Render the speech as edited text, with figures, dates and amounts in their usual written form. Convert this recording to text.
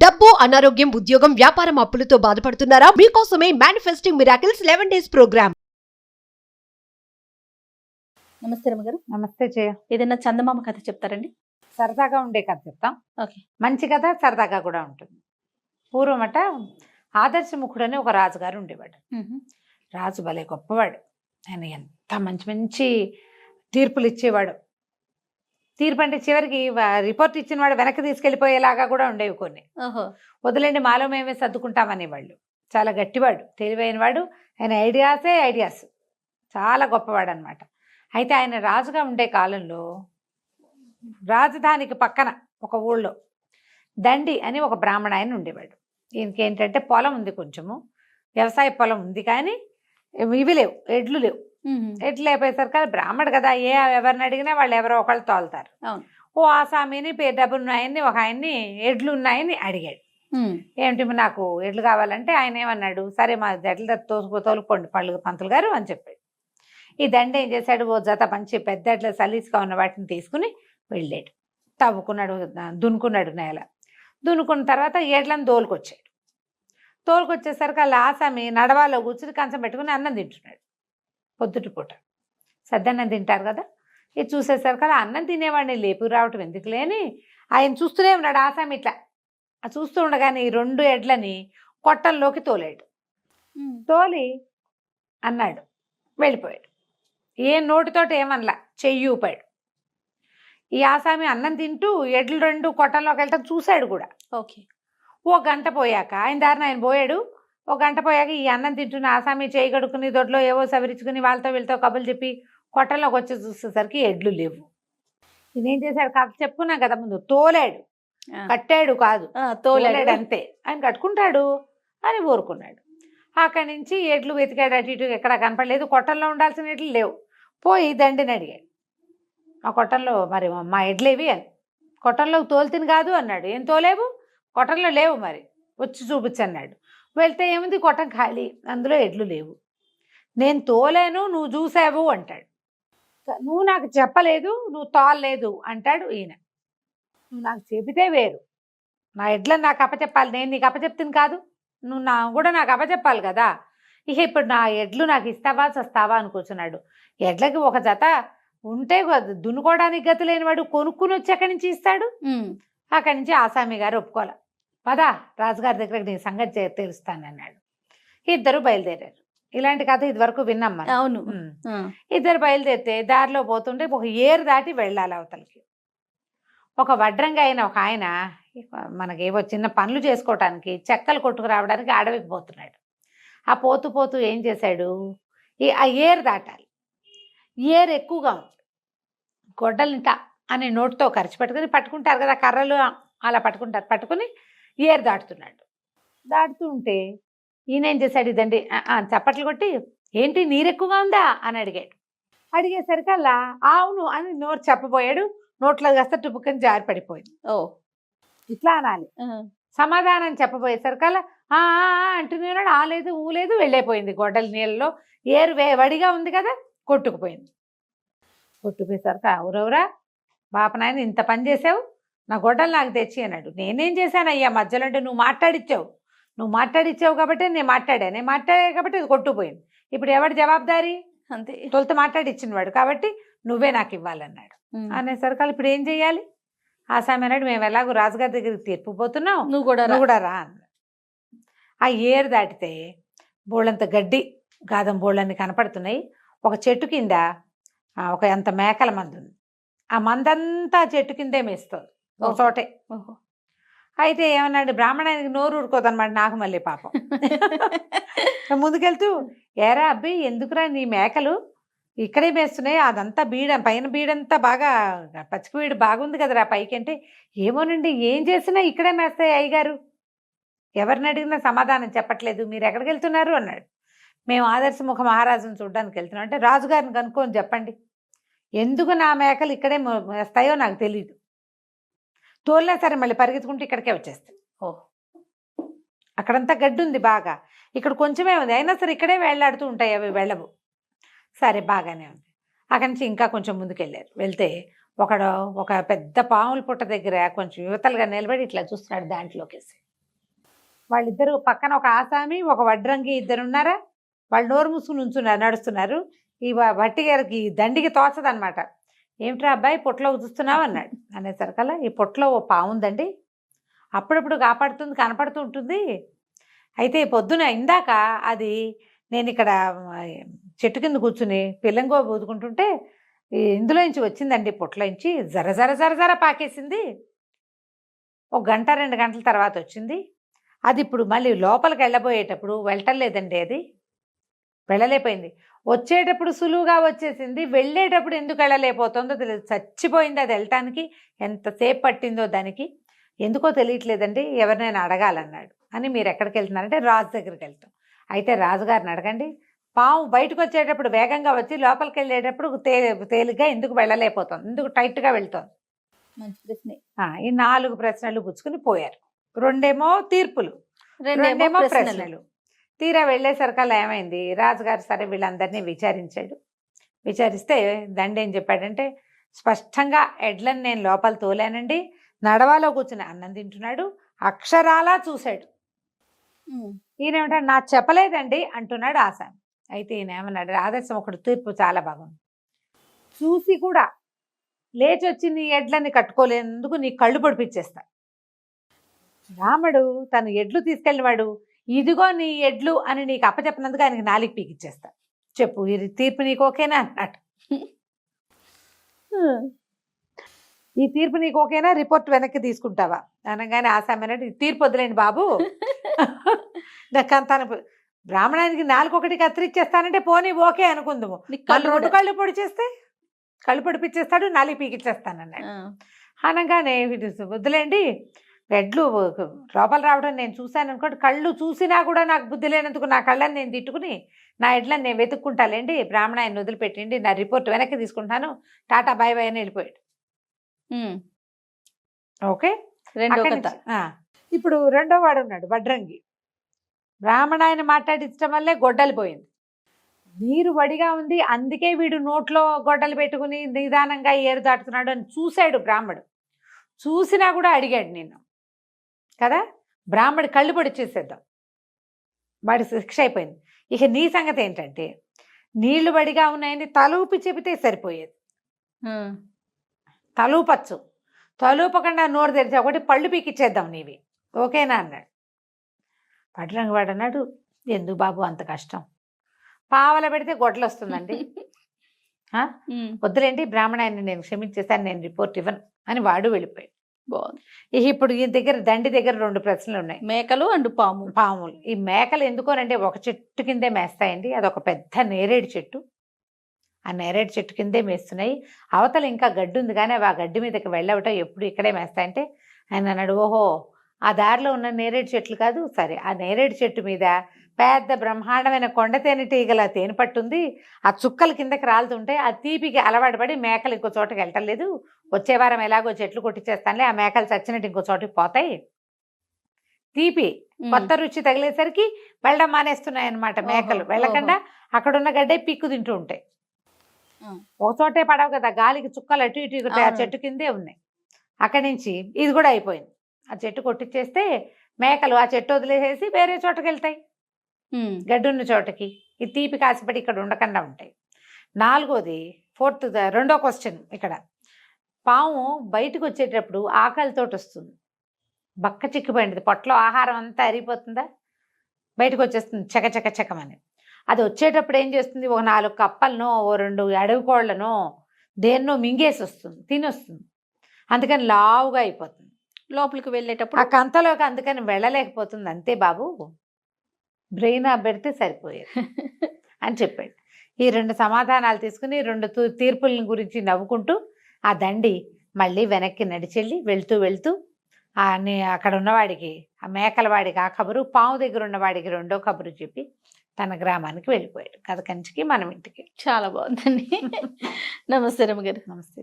డబ్బు, అనారోగ్యం, ఉద్యోగం, వ్యాపారం అప్పులతో బాధపడుతున్నారా? మీకోసమే మేనిఫెస్టింగ్ మిరాకిల్స్ 11 days ప్రోగ్రామ్. నమస్తే రమగారు. నమస్తే జయ. ఏదైనా చందమామ కథ చెప్తారండి? సరదాగా ఉండే కథ చెప్తాం. ఓకే. మంచి కథ, సరదాగా కూడా ఉంటుంది. పూర్వమట ఆదర్శముఖుడు అని ఒక రాజుగారు ఉండేవాడు. రాజు భలే గొప్పవాడు. ఆయన ఎంత మంచి మంచి తీర్పులు ఇచ్చేవాడు. తీర్పు అంటే చివరికి రిపోర్ట్ ఇచ్చిన వాడు వెనక్కి తీసుకెళ్ళిపోయేలాగా కూడా ఉండేవి కొన్ని. వదిలేండి, మాలో మేమే సర్దుకుంటామనేవాళ్ళు. చాలా గట్టివాడు, తెలివైన వాడు. ఆయన ఐడియాస్ చాలా గొప్పవాడు అనమాట. అయితే ఆయన రాజుగా ఉండే కాలంలో రాజధానికి పక్కన ఒక ఊళ్ళో దండి అని ఒక బ్రాహ్మణ ఆయన ఉండేవాడు. ఈయనకి ఏంటంటే పొలం ఉంది, కొంచెము వ్యవసాయ పొలం ఉంది, కానీ ఇవి లేవు, ఎడ్లు లేవు. ఎడ్లు అయిపోయేసరికి బ్రాహ్మడు కదా, ఎవరిని అడిగినా వాళ్ళు ఎవరో ఒకళ్ళు తోలుతారు. ఓ ఆసామిని డబ్బులు ఉన్నాయని ఒక ఆయన్ని ఎడ్లు ఉన్నాయని అడిగాడు. ఏమిటి నాకు ఎడ్లు కావాలంటే ఆయన ఏమన్నాడు, సరే మా ఎడ్ల తోలుకోండి పంతులు గారు అని చెప్పాడు. ఈ దండ ఏం చేశాడు, ఓ జత మంచి పెద్ద ఎడ్ల సలీసుగా ఉన్న వాటిని తీసుకుని వెళ్ళాడు. తవ్వుకున్నాడు, దున్నుకున్నాడు నేల. దున్నుకున్న తర్వాత ఎడ్లను తోలుకొచ్చేసరికి వాళ్ళ ఆసామి నడవాలో కూర్చుని కంచం పెట్టుకుని అన్నం తింటున్నాడు. పొద్దుటి పూట సద్దన్నం తింటారు కదా. ఇది చూసేసరికి అలా అన్నం తినేవాడిని లేపు రావటం ఎందుకు లేని ఆయన చూస్తూనే ఉన్నాడు. ఆసామి ఇట్లా చూస్తూ ఉండగానే ఈ 2 ఎడ్లని కొట్టంలోకి తోలాడు. తోలి అన్నాడు, వెళ్ళిపోయాడు. ఏ నోటితోటి ఏమనలా, చెయ్యి ఊపాడు. ఈ ఆసామి అన్నం తింటూ ఎడ్లు 2 కొట్టంలోకి వెళ్ళటం చూశాడు కూడా. ఓకే. ఓ గంట పోయాక ఆయన దారిన ఆయన పోయాడు. ఒక గంట పోయాక ఈ అన్నం తింటున్న ఆసామి చేయి కడుక్కుని దొడ్లో ఏవో సవరించుకుని వాళ్ళతో వీళ్ళతో కబుర్లు చెప్పి కొట్టంలోకి వచ్చి చూసేసరికి ఎడ్లు లేవు. ఇదేం చేశాడు, కథ చెప్పుకున్నాం కదా ముందు, తోలాడు, కట్టాడు కాదు, తోలాడు అంతే. ఆయన కట్టుకుంటాడు అని ఊరుకున్నాడు. అక్కడి నుంచి ఎడ్లు వెతికాడు, అటు ఇటు ఎక్కడ కనపడలేదు. కొట్టంలో ఉండాల్సిన ఎడ్లు లేవు. పోయి దండిని అడిగాడు, మా కొట్టంలో మరి మా ఎడ్లేవి అని. కొట్టంలో తోలుతిని కాదు అన్నాడు. ఏం తోలేవు, కొట్టంలో లేవు, మరి వచ్చి చూపించన్నాడు. వెళ్తే ఏముంది, కొట్టం ఖాళీ, అందులో ఎడ్లు లేవు. నేను తోలేను, నువ్వు చూసావు అంటాడు. నువ్వు నాకు చెప్పలేదు, నువ్వు తోలలేదు అంటాడు ఈయన. నువ్వు నాకు చెబితే వేరు, నా ఎడ్లను నాకు అప్పచెప్పాలి, నేను నీకు అప్పచెప్తాను కాదు, నువ్వు కూడా నాకు అప్పచెప్పాలి కదా. ఇక ఇప్పుడు నా ఎడ్లు నాకు ఇస్తావా చస్తావా అని కూర్చున్నాడు. ఎడ్లకి ఒక జత ఉంటే దున్నుకోవడానికి గతి లేనివాడు కొనుక్కుని వచ్చి ఎక్కడి నుంచి ఇస్తాడు. అక్కడి నుంచి ఆసామి గారు ఒప్పుకోలే. పదా రాజుగారి దగ్గరకు నీ సంగతి తెలుస్తానన్నాడు. ఇద్దరు బయలుదేరారు. ఇలాంటి కథ ఇదివరకు విన్నాం మనం. అవును. ఇద్దరు బయలుదేరితే దారిలో పోతుంటే ఒక ఏరు దాటి వెళ్ళాలి అవతలకి. ఒక వడ్రంగా అయిన ఒక ఆయన మనకేవో చిన్న పనులు చేసుకోవటానికి చెక్కలు కొట్టుకు రావడానికి అడవికి పోతున్నాడు. ఆ పోతూ ఏం చేశాడు, ఆ ఏరు దాటాలి. ఏరు ఎక్కువగా ఉంది. గొడ్డలింట అని నోటితో ఖర్చు పట్టుకుంటారు కదా, కర్రలు అలా పట్టుకుని ఏరు దాటుతూ ఉంటే ఈయన ఏం చేశాడు, ఇదండి చప్పట్లు కొట్టి, ఏంటి నీరు ఎక్కువగా ఉందా అని అడిగాడు. అడిగేసరికి అలా అవును అని నోరు చెప్పబోయాడు. నోట్లో కాస్త టుపుక్కని జారి పడిపోయింది. ఇట్లా అనాలి. సమాధానం చెప్పబోయేసరికి అలా అంటున్నాడు. ఆలేదు ఊలేదు, వెళ్ళైపోయింది గొడ్డలి నీళ్ళలో. ఏరు వడిగా ఉంది కదా, కొట్టుకుపోయింది. కొట్టుకుపోయేసరికి ఎవరెవరా బాపనాయన ఇంత పని చేసావు, నా గొడ్డలు నాకు తెచ్చి అన్నాడు. నేనేం చేశానయ్యా మధ్యలో అంటే, నువ్వు మాట్లాడిచ్చావు కాబట్టి నేను మాట్లాడా కాబట్టి అది కొట్టుకుపోయింది. ఇప్పుడు ఎవడు జవాబుదారీ, అంతే, తొలుత మాట్లాడిచ్చిన వాడు కాబట్టి నువ్వే నాకు ఇవ్వాలన్నాడు. అనేసరికి ఇప్పుడు ఏం చెయ్యాలి, ఆసామి అన్నాడు, మేము ఎలాగో రాజుగారి దగ్గరికి తీర్పుపోతున్నాం, నువ్వు కూడా రా అన్నాడు. ఆ ఏరు దాటితే బోళ్ళంత గడ్డి గాదం బోళ్ళని కనపడుతున్నాయి. ఒక చెట్టు కింద ఒక అంత మేకల మందు ఉంది. ఆ మందంతా చెట్టు కిందే మేస్తుంది ఒక చోటే. అయితే ఏమన్నాడు, బ్రాహ్మణానికి నోరు ఊరుకోదన్నమాట. నాకు మళ్ళీ పాపం ముందుకెళ్తూ, ఏరా అబ్బాయి ఎందుకురా నీ మేకలు ఇక్కడే మేస్తున్నాయి, అదంతా పైన బీడంతా బాగా పచ్చిక బీడు బాగుంది కదరా పైకి అంటే, ఏమోనండి ఏం చేసినా ఇక్కడే మేస్తాయి అయ్యగారు, ఎవరిని అడిగినా సమాధానం చెప్పట్లేదు, మీరు ఎక్కడికి వెళ్తున్నారు అన్నాడు. మేము ఆదర్శముఖ మహారాజును చూడడానికి వెళ్తున్నాం అంటే, రాజుగారిని కనుక్కొని చెప్పండి, ఎందుకు నా మేకలు ఇక్కడే మేస్తాయో నాకు తెలియదు, తోలినా సరే మళ్ళీ పరిగెత్తుకుంటూ ఇక్కడికే వచ్చేస్తాయి. అక్కడంతా గడ్డి ఉంది బాగా, ఇక్కడ కొంచెమే ఉంది, అయినా సరే ఇక్కడే వేళ్లాడుతూ ఉంటాయి, అవి వెళ్ళవు. సరే బాగానే ఉంది. అక్కడి నుంచి ఇంకా కొంచెం ముందుకెళ్ళారు. వెళ్తే ఒక పెద్ద పాముల పుట్ట దగ్గర కొంచెం యువతలుగా నిలబడి ఇట్లా చూస్తున్నాడు దాంట్లోకేసి. వాళ్ళిద్దరు పక్కన ఒక ఆసామి ఒక వడ్రంగి ఇద్దరు ఉన్నారా, వాళ్ళు నోరు మూసుకుని ఉంచున్నారు, నడుస్తున్నారు. ఈ భట్టి గారికి దండికి తోచదనమాట. ఏమిట్రా అబ్బాయి పొట్లో చూస్తున్నావు అన్నాడు. అనేసరికల్లా ఈ పొట్లో ఓ పాము ఉందండి, అప్పుడప్పుడు కాపాడుతుంది, కనపడుతూ ఉంటుంది. అయితే పొద్దున ఇందాక అది నేను ఇక్కడ చెట్టు కింద కూర్చుని పిల్లంగో బూదుకుంటుంటే ఇందులో నుంచి వచ్చిందండి, పొట్లోంచి జర జర జర జర పాకేసింది. ఒక గంట 2 గంటల తర్వాత వచ్చింది. అది ఇప్పుడు మళ్ళీ లోపలికి వెళ్ళబోయేటప్పుడు వెళ్ళలేదండి, అది వెళ్ళలేకపోయింది. వచ్చేటప్పుడు సులువుగా వచ్చేసింది, వెళ్ళేటప్పుడు ఎందుకు వెళ్ళలేకపోతుందో తెలియదు. చచ్చిపోయింది అది వెళ్ళటానికి, ఎంతసేపు పట్టిందో దానికి ఎందుకో తెలియట్లేదండి, ఎవరినైనా అడగాలన్నాడు. అని మీరు ఎక్కడికి వెళ్తున్నారంటే రాజు దగ్గరికి వెళ్తాం. అయితే రాజుగారిని అడగండి, పాము బయటకు వచ్చేటప్పుడు వేగంగా వచ్చి లోపలికి వెళ్ళేటప్పుడు తేలిగ్గా ఎందుకు వెళ్ళలేకపోతుంది, ఎందుకు టైట్గా వెళ్తుంది. మంచి ప్రశ్న. ఈ 4 ప్రశ్నలు పుచ్చుకుని పోయారు. 2 తీర్పులు, 2 ప్రశ్నలు. తీరా వెళ్ళేసరికల్లా ఏమైంది, రాజుగారు సరే వీళ్ళందరినీ విచారించాడు. విచారిస్తే దండ ఏం చెప్పాడంటే, స్పష్టంగా ఎడ్లను నేను లోపల తోలానండి, నడవాలో కూర్చుని అన్నం తింటున్నాడు, అక్షరాలా చూశాడు. ఈయనేమంటాడు, నా చెప్పలేదండి అంటున్నాడు ఆసామి. అయితే ఈయన ఏమన్నాడు, ఆదర్శం ఒకటి తీర్పు చాలా బాగుంది, చూసి కూడా లేచి వచ్చి నీ ఎడ్లని కట్టుకోలేనందుకు నీ కళ్ళు పొడిపించేస్తా. రాముడు తను ఎడ్లు తీసుకెళ్ళినవాడు, ఇదిగో నీ ఎడ్లు అని నీకు అప్పచెప్పినందుకు ఆయనకి 4 పీకిచ్చేస్తా. చెప్పు ఈ తీర్పు నీకు ఓకేనా అన్నట్టు. ఈ తీర్పు నీకు ఓకేనా, రిపోర్ట్ వెనక్కి తీసుకుంటావా అనగానే ఆసామి అన్నాడు, ఈ తీర్పు వదిలేండి బాబు, తను బ్రాహ్మణానికి 4 ఒకటి కత్తిరిచ్చేస్తానంటే పోనీ ఓకే అనుకుందాము, కళ్ళు పొడి చేస్తే కళ్ళు పొడిపించేస్తాడు, 4 పీకిచ్చేస్తానన్నాడు. అనగానే వద్దులేండి, ఎడ్లు లోపల రావడం నేను చూశాను అనుకోండి, కళ్ళు చూసినా కూడా నాకు బుద్ధి లేనందుకు నా కళ్ళని నేను తిట్టుకుని నా ఎడ్లని నేను వెతుక్కుంటాలేండి, బ్రాహ్మణ ఆయన వదిలిపెట్టండి, నా రిపోర్ట్ వెనక్కి తీసుకుంటాను, టాటా బాయ్ బాయ్ అని వెళ్ళిపోయాడు. ఓకే, ఇప్పుడు 2వ వాడు ఉన్నాడు వడ్రంగి. బ్రాహ్మణ ఆయన మాట్లాడించడం వల్లే గొడ్డలి పోయింది. నీరు వడిగా ఉంది, అందుకే వీడు నోట్లో గొడ్డలు పెట్టుకుని నిదానంగా ఏరు దాటుతున్నాడు అని చూశాడు బ్రాహ్మడు. చూసినా కూడా అడిగాడు నిన్ను కదా, బ్రాహ్మడి కళ్ళు పొడిచేసేద్దాం, వాడి శిక్ష అయిపోయింది. ఇక నీ సంగతి ఏంటంటే, నీళ్లు వడిగా ఉన్నాయని తలూపి చెబితే సరిపోయేది, తలూపచ్చు, తలూపకుండా నోరు తెరిచి ఒకటి పళ్ళు పీకిచ్చేద్దాం నీవి, ఓకేనా అన్నాడు. పడ్రంగి వాడు అన్నాడు, ఎందుకు బాబు అంత కష్టం, పావల పెడితే గొడ్డలు వస్తుందండి, వద్దులేండి బ్రాహ్మణ ఆయన నేను క్షమించేసాను, నేను రిపోర్ట్ ఇవ్వను అని వాడు వెళ్ళిపోయాడు. ఇప్పుడు ఈ దగ్గర దండి దగ్గర 2 ప్రశ్నలు ఉన్నాయి, మేకలు అండ్ పాములు. ఈ మేకలు ఎందుకోనంటే ఒక చెట్టు కిందే మేస్తాయండి, అదొక పెద్ద నేరేడు చెట్టు, ఆ నేరేడు చెట్టు కిందే మేస్తున్నాయి. అవతల ఇంకా గడ్డి ఉంది కానీ ఆ గడ్డి మీదకి వెళ్ళవటం ఎప్పుడు ఇక్కడే మేస్తాయంటే ఆయన అన్నాడు, ఓహో ఆ దారిలో ఉన్న నేరేడు చెట్లు కాదు, సరే ఆ నేరేడు చెట్టు మీద పెద్ద బ్రహ్మాండమైన కొండ తేనెటీగల తేనె పట్టుంది, ఆ చుక్కలు కిందకి రాలుతుంటే ఆ తీపికి అలవాటు పడి మేకలు ఇంకో చోటకి వెళ్ళటం లేదు, వచ్చే వారం ఎలాగో చెట్లు కొట్టించేస్తానులే, ఆ మేకలు చచ్చినట్టు ఇంకో చోటుకి పోతాయి, తీపి కొత్త రుచి తగిలేసరికి వెళ్ళడం మానేస్తున్నాయి అన్నమాట మేకలు. వెళ్ళకుండా అక్కడున్న గడ్డే పిక్కు తింటూ ఉంటాయి, ఒక చోటే పడవు కదా, గాలికి చుక్కలు అటు ఇటు ఆ చెట్టు కిందే ఉన్నాయి. అక్కడి నుంచి ఇది కూడా అయిపోయింది, ఆ చెట్టు కొట్టించేస్తే మేకలు ఆ చెట్టు వదిలేసేసి వేరే చోటకి వెళ్తాయి, గడ్డున్న చోటకి, ఈ తీపి కాసిపడి ఇక్కడ ఉండకుండా ఉంటాయి. 4వది 2వ క్వశ్చన్, ఇక్కడ పాము బయటకు వచ్చేటప్పుడు ఆకలితో వస్తుంది, బక్క చిక్కిపోయింది, పొట్టలో ఆహారం అంతా అరిగిపోతుందా, బయటకు వచ్చేస్తుంది చకచక చకమని. అది వచ్చేటప్పుడు ఏం చేస్తుంది, ఒక 4 కప్పలనో ఓ 2 అడవి కోళ్లనో దేన్నో మింగేసి వస్తుంది, తినొస్తుంది, అందుకని లావుగా అయిపోతుంది. లోపలికి వెళ్ళేటప్పుడు ఆ కంతలోకి అందుకని వెళ్ళలేకపోతుంది, అంతే బాబు, బ్రెయిన్ పెడితే సరిపోయేది అని చెప్పాడు. ఈ 2 సమాధానాలు తీసుకుని 2 తీర్పుల గురించి నవ్వుకుంటూ ఆ దండి మళ్ళీ వెనక్కి నడిచెళ్ళి వెళ్తూ అక్కడ ఉన్నవాడికి, ఆ మేకల వాడికి ఆ కబురు, పాము దగ్గర ఉన్నవాడికి 2వ కబురు చెప్పి తన గ్రామానికి వెళ్ళిపోయాడు. కథ కంచికి మనం ఇంటికి. చాలా బాగుందండి. నమస్తే రమ్మగారు. నమస్తే.